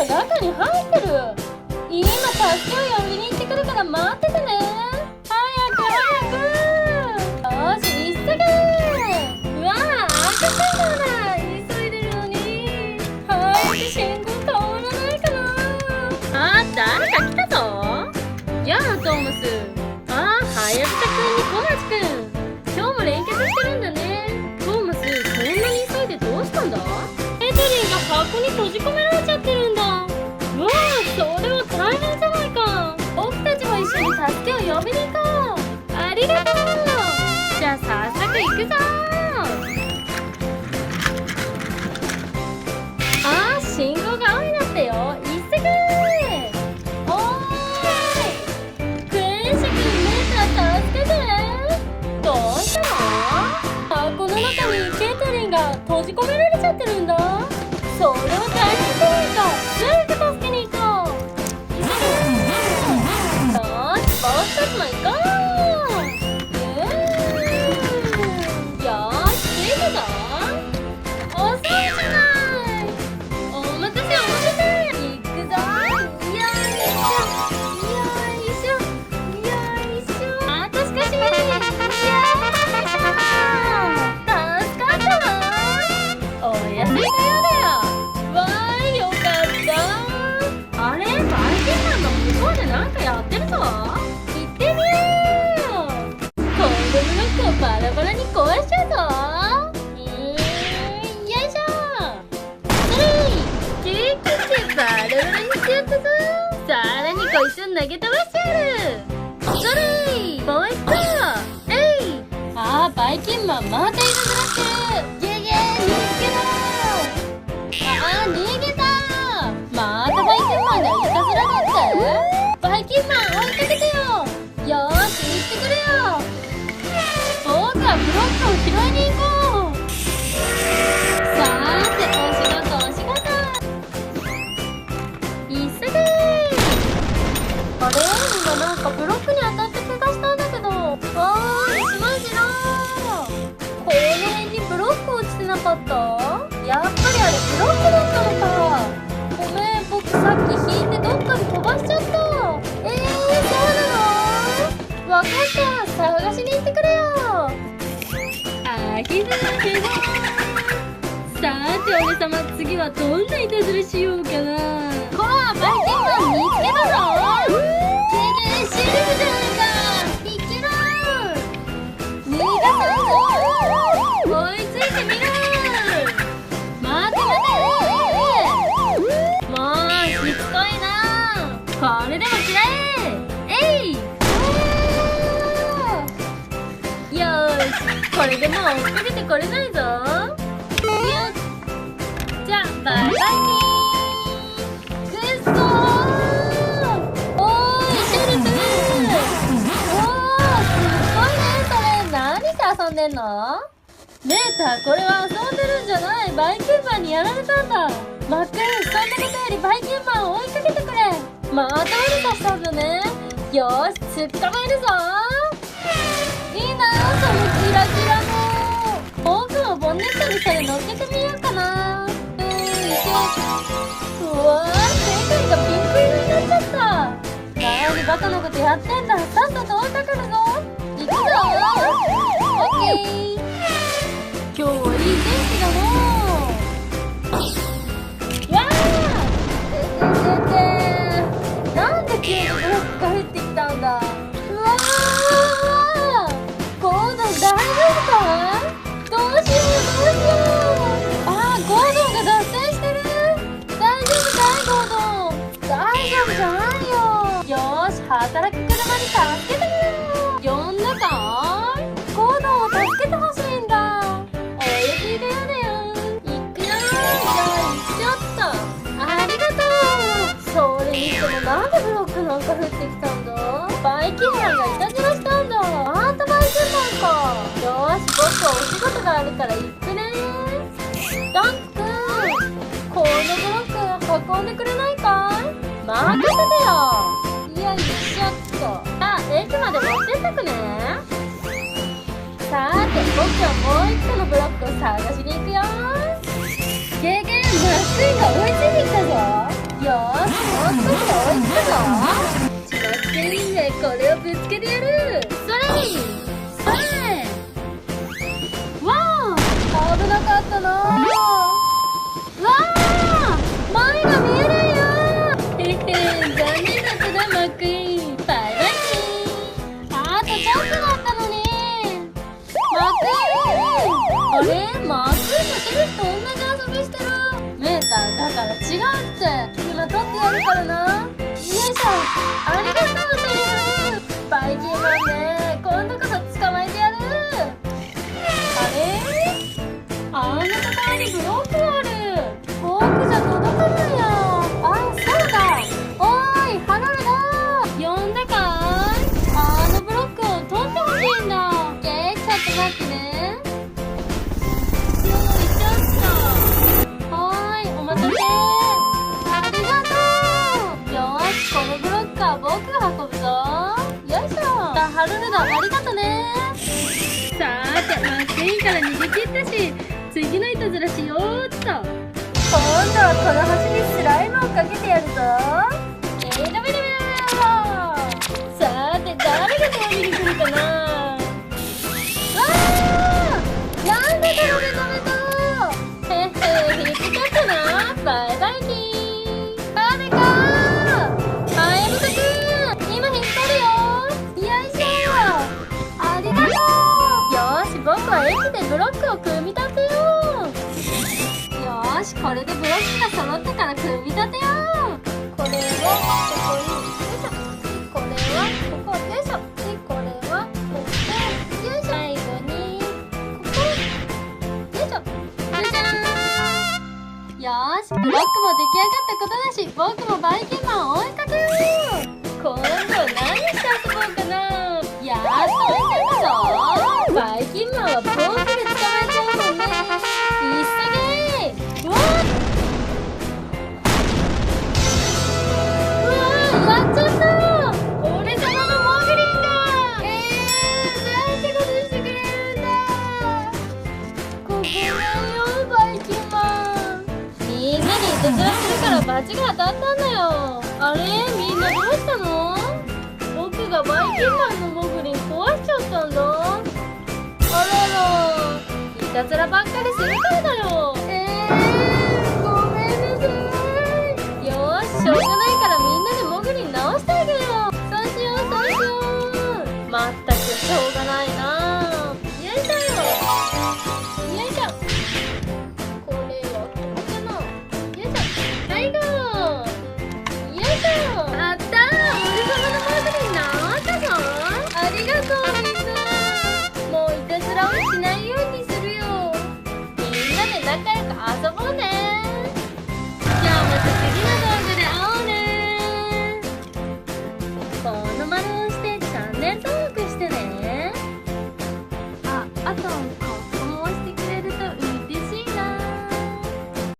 中に入ってる。今助けを呼びに行ってくるから待っててね。早く早く。よし急げ。うわ赤信号だ。急いでるのに早く信号変わらないかな。あ、誰か来たぞ。やあトーマス。あ、はやぶさくんに小町くん、今日も連結してるんだね。トーマス、そんなに急いでどうしたんだ。エテリンが箱に閉じ込められちゃってるんだ。うわあ、それは大変じゃないか。僕たちも一緒に助けを呼びに行こう。ありがとう。じゃあ早速行くぞ。あー、信号が青になったよ。急げ。おーい、クエンシ君、姉ちゃん助けて。どうしたの。箱の中にケイトリンが閉じ込められちゃってるんだ。それは大変じゃないか。すぐ助けに行こう。よーし、僕たちも行こう。よーし、着いたぞ。遅いじゃない。お待たせお待たせ。行くぞ。よいしょよいしょよいしょ。あと少し。よいしょ。助かったわ。おやすみだよだよ。わーい、よかった。あれ、バイキンマンの向こうでなんかやってるぞ。行ってみよう。コンドブロックをバラバラに壊しちゃうぞ。よいしょ。それキックしてバラバラにしちゃったぞ。さらにこいつを投げ飛ばしてやる。それもう一個。えい。あー、バイキンマンまたいなくなってる。ゲゲー、見つけろ。あー、逃げた。またバイキンマンがいたずらだって。バイキンマン追いかけてよ。よーし、行ってくれよ。僕はブロックを拾いに行こう。さーて、お仕事お仕事。急げ。あれ、今なんかブロックに当たって怪我したんだけど。わーい、しまじろー。この辺にブロック落ちてなかった？やっぱりあれブロックだったのか。ごめん、僕さっき引いてどっかに飛ばしちゃった。そうなの？わかった、探しに行ってくれよ。あひざひざ。さて俺様、次はどんないたずらしようかな。こら、バイキンマン見つけたぞ。ゲゲー、シルブじゃないか。生きろ。逃がさんぞ。追いついてみろ。待て待て。もうしつこいな。これでも嫌え。えい。よーし、これでもう追っかけてこれないぞ。よっ、じゃあバイバイキー。くっそー。おーい、シェルプ。おー、すっごいね。それ何して遊んでんの。姉さん、これは遊んでるんじゃない。バイキンマンにやられたんだ。マックン、そんなことよりバイキンマンを追いかけてくれ。また悪さしたんだね。よーし、突っ捕まえるぞ。いいなあ、そのキラキラの。僕もボンネットにそれ乗っけてみようかな。うわー、世界がピンク色になっちゃった。何バカなことやってんだ。さっさと追いかけるぞ。行くぞ。オッケー。今日はいい天気だな。わー、なんで急にブロックが降ってきたんだ。うわー、ゴードン大丈夫か。どうしよう。あー、ゴードンが脱線してる。大丈夫かいゴードン。大丈夫じゃないよ。よーし、働く車に助けてみよう。呼んだかい。ゴードンを助けてほしいんだ。おやすみだよだよ。行くよ。じゃあ行っちゃった。ありがとう。それにしてもなんでブロックなんか降ってきたんだ。バイキンマンがいたずらしたんだ。またバイキンマンか。よーし、僕はお仕事があるから行くね。ダンクくん、このブロック運んでくれないかい。任せてよ。いや、行っちゃった。あ、駅まで持ってってくね。さーて、僕はもう一個のブロックを探しに行くよ。ゲーゲー、マックインが追いついてきたぞ。よよーし、もう少しで追いつくぞ。ちまっていいね、これをぶつけてやる。それにそれ。わあ、危なかったな。わあ、前が見えないよ。へへ、残念だったな、マックイーン。バイバイキー。あとちょっとだったのに。マックイーン、あれ、マックイーンとテニスと同じ遊びしてる。メーターだから違うって。今取ってやるからな。よいしょ、ありがとうセリフ。バイキンマンね、今度こそ捕まえてやる。あれ、あんなところにブロックがある。フォークじゃ届かないや。あ、そうだ。おーい、ハロルだ。呼んだかい。あのブロックを取ってほしいんだ。ちょっと待ってね。よいしょっと。はーい、お待たせ。ありがとう。よーし、このブロックは僕が運ぶぞ。よいしょ。ハルルド、ありがとね。さーて、マックイーンから逃げ切ったし、次のいたずらしようっと。今度はこの星にスライムをかけてやるぞ。さーて、誰が通りに来るかな。わー、なんでこれで止めた。へっへ、引っかかったな。バイバイキー。誰かー、はやぶさくん、今引っ張るよ。よいしょ。ありがとう。よーし、僕は駅でブロックを組み立てよう。よーし、これでブロックが揃ったから組み立てよう。これをここに、よいしょ。これはここ、よいしょ。で、これはここ、よいしょ。最後にここ、よいしょ。じゃじゃーん。よーし、ブロックも出来上がったことだし、僕もバイキンマンを追いかけよう。今度は何して遊ぼうかな。やっと追いついたぞ。バイキンマンはフォークで捕まえちゃうもんね。急げー。うわー、やっちゃった。俺様のモグリンだ。なんてことしてくれるんだ。ごめんよ、バイキンマン。みんなにいたずらするから罰が当たったんだよ。あれ、みんなどうしたの。僕がバイキンマンのモグリン壊しちゃったんだ。あらら、いたずらばっかりするからだよ。ごめんなさい。よーし、しょうがないからみんなでモグリン直してあげよう。そうしよう、そうしよう。まったくしょうがないな。よいしょよ。よいしょ。これはここかな。よいしょ。はいゴー。よいしょ。あったー、俺様のモグリン直ったぞ。ありがとうみんな。もういたずらをしないようにするよ。みんなで仲良く遊ぼうね。